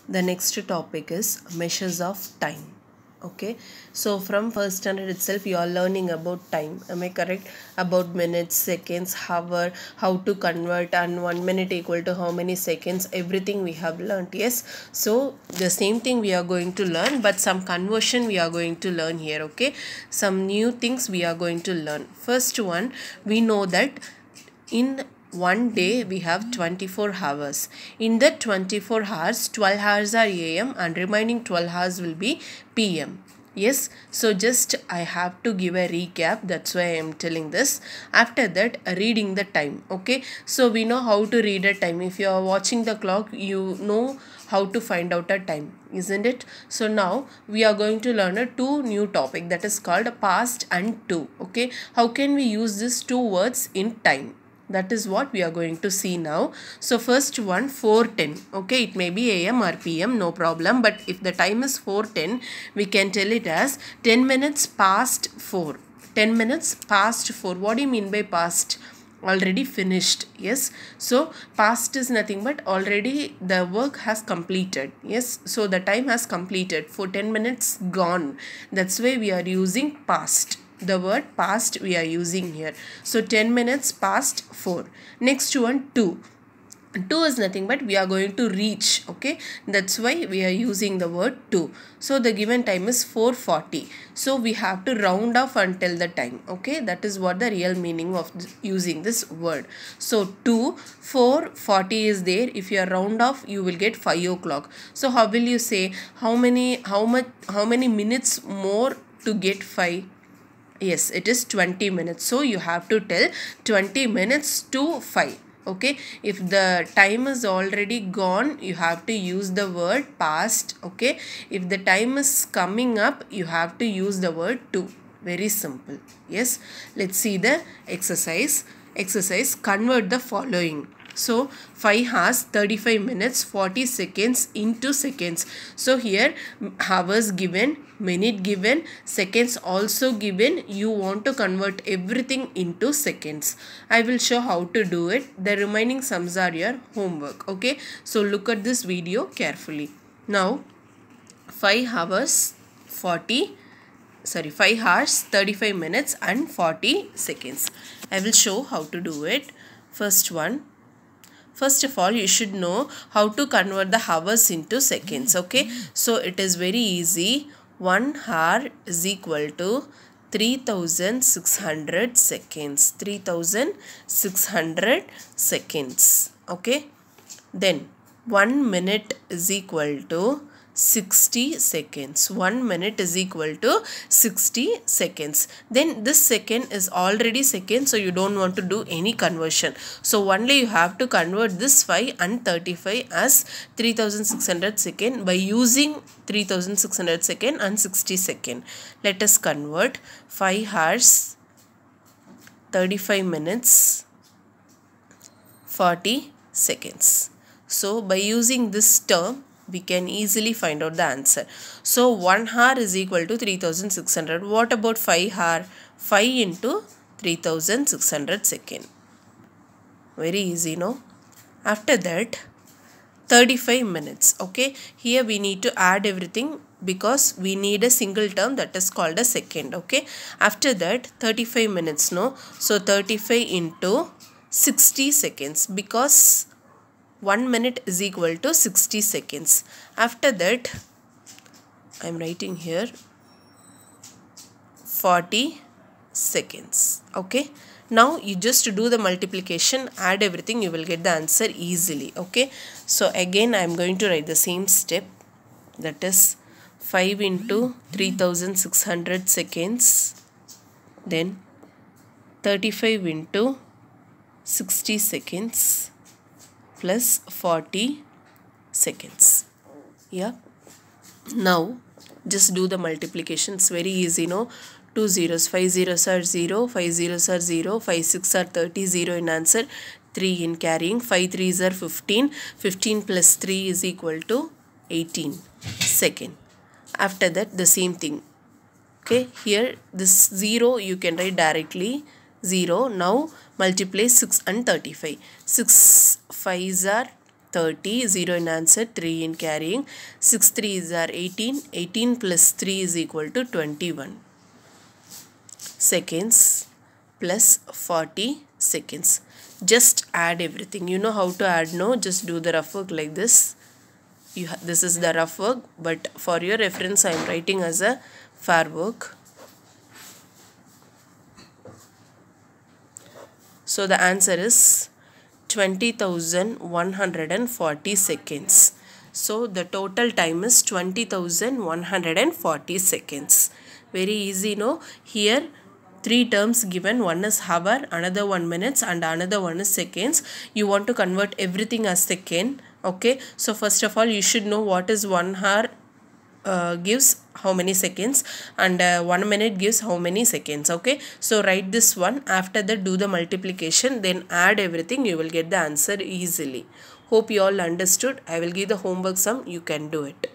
The next topic is measures of time. Okay, so from first standard itself you are learning about time, am I correct? About minutes, seconds, hour, how to convert, and 1 minute equal to how many seconds, everything we have learned. Yes, so the same thing we are going to learn, but some conversion we are going to learn here. Okay, some new things we are going to learn. First one, we know that in one day we have 24 hours. In that 24 hours, 12 hours are am and remaining 12 hours will be pm. Yes, so just I have to give a recap, that's why I am telling this. After that, reading the time. Okay, so we know how to read a time. If you are watching the clock, you know how to find out a time, isn't it? So now we are going to learn a two new topic, that is called past and to. Okay, how can we use these two words in time? That is what we are going to see now. So first one, 4:10. Okay, it may be am or pm, no problem, but if the time is 4:10, we can tell it as 10 minutes past 4. 10 minutes past 4. What do you mean by past? Already finished. Yes, so past is nothing but already the work has completed. Yes, so the time has completed. For 10 minutes gone, that's why we are using past. The word past we are using here. So 10 minutes past 4. Next one, 2. 2 is nothing but we are going to reach. Okay, that's why we are using the word 2. So the given time is 4:40. So we have to round off and tell the time. Okay, that is what the real meaning of using this word. So 2, 4:40 is there. If you are round off, you will get 5 o'clock. So how will you say how many minutes more to get 5? Yes, it is 20 minutes. So you have to tell 20 minutes to 5. Okay, if the time is already gone, you have to use the word past. Okay, if the time is coming up, you have to use the word to. Very simple. Yes, let's see the exercise. Convert the following. So 5 hours 35 minutes 40 seconds into seconds. So here hours given, minute given, seconds also given. You want to convert everything into seconds. I will show how to do it. The remaining sums are your homework. Okay, so look at this video carefully. Now 5 hours 35 minutes and 40 seconds. I will show how to do it. First of all, you should know how to convert the hours into seconds. Okay, so it is very easy. 1 hour is equal to 3600 seconds. 3600 seconds. Okay, then 1 minute is equal to 60 seconds. 1 minute is equal to 60 seconds. Then this second is already second, so you don't want to do any conversion. So only you have to convert this 5 and 35 as 3600 second by using 3600 second and 60 second. Let us convert 5 hours 35 minutes 40 seconds. So by using this term, we can easily find out the answer. So 1 hour is equal to 3600. What about 5 hour? 5 into 3600 second. Very easy, no? After that, 35 minutes. Okay, here we need to add everything because we need a single term, that is called a second. Okay, after that 35 minutes, no? So 35 into 60 seconds, because 1 minute is equal to 60 seconds. After that, I am writing here 40 seconds. Okay, now you just do the multiplication, add everything, you will get the answer easily. Okay, so again I am going to write the same step, that is 5 into 3600 seconds, then 35 into 60 seconds plus 40 seconds. Yeah, now just do the multiplication. It's very easy, no? 2 zeros, 5 zeros are 0, 5 zeros are 0, 5 6 are 30, 0 in answer, 3 in carrying, 5 3s are 15, 15 plus 3 is equal to 18 second. After that, the same thing. Okay, here this 0 you can write directly 0. Now multiply 6 and 35. 6 5s are 30, 0 in answer, 3 in carrying, 6 3s are 18, 18 plus 3 is equal to 21 seconds plus 40 seconds. Just add everything. You know how to add, no? Just do the rough work like this. This is the rough work, but for your reference I am writing as a fair work. So the answer is 20,140 seconds. So the total time is 20,140 seconds. Very easy, no? Here 3 terms given. One is hour, another 1 minutes, and another one is seconds. You want to convert everything as second. Okay, so first of all you should know what is 1 hour gives how many seconds, and 1 minute gives how many seconds. Okay, so write this one. After that do the multiplication, then add everything. You will get the answer easily. Hope you all understood. I will give the homework sum. You can do it.